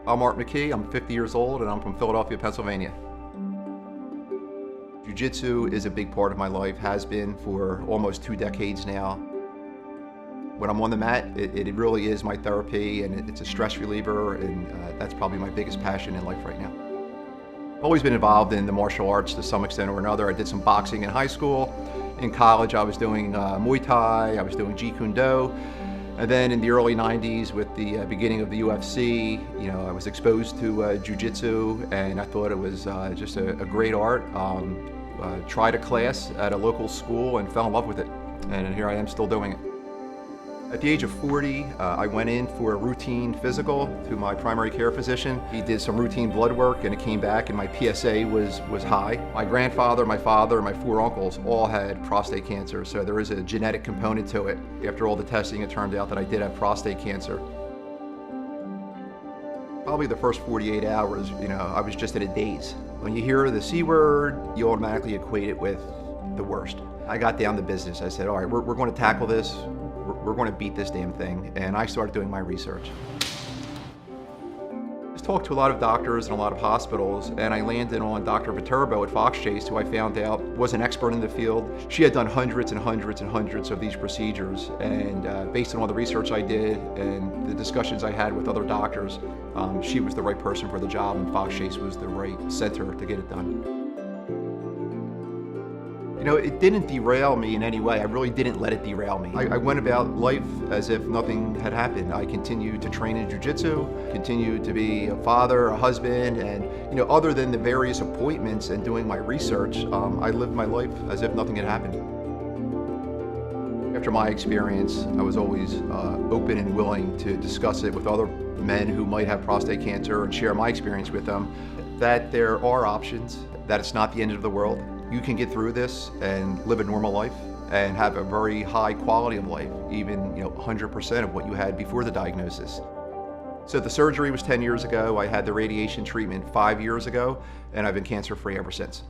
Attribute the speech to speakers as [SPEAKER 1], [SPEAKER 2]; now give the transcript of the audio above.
[SPEAKER 1] I'm McKee, I'm 50 years old, and I'm from Philadelphia, Pennsylvania. Jiu-jitsu is a big part of my life, has been for almost 2 decades now. When I'm on the mat, it really is my therapy, and it's a stress reliever, and that's probably my biggest passion in life right now. I've always been involved in the martial arts to some extent or another. I did some boxing in high school. In college, I was doing Muay Thai, I was doing Jeet Kune Do. And then in the early 90s, with the beginning of the UFC, I was exposed to Jiu-Jitsu, and I thought it was just a great art. Tried a class at a local school and fell in love with it. And here I am still doing it. At the age of 40, I went in for a routine physical to my primary care physician. He did some routine blood work, and it came back, and my PSA was high. My grandfather, my father, and my 4 uncles all had prostate cancer, so there is a genetic component to it. After all the testing, it turned out that I did have prostate cancer. Probably the first 48 hours, I was just in a daze. When you hear the C word, you automatically equate it with the worst. I got down to business. I said, all right, we're going to tackle this. We're going to beat this damn thing. And I started doing my research. I just talked to a lot of doctors and a lot of hospitals, and I landed on Dr. Viterbo at Fox Chase, who I found out was an expert in the field. She had done hundreds and hundreds and hundreds of these procedures, and based on all the research I did and the discussions I had with other doctors, she was the right person for the job, and Fox Chase was the right center to get it done. It didn't derail me in any way. I really didn't let it derail me. I went about life as if nothing had happened. I continued to train in jiu-jitsu, continued to be a father, a husband, and other than the various appointments and doing my research, I lived my life as if nothing had happened. After my experience, I was always open and willing to discuss it with other men who might have prostate cancer and share my experience with them, that there are options, that it's not the end of the world. You can get through this and live a normal life and have a very high quality of life, even 100% of what you had before the diagnosis. So the surgery was 10 years ago. I had the radiation treatment 5 years ago, and I've been cancer-free ever since.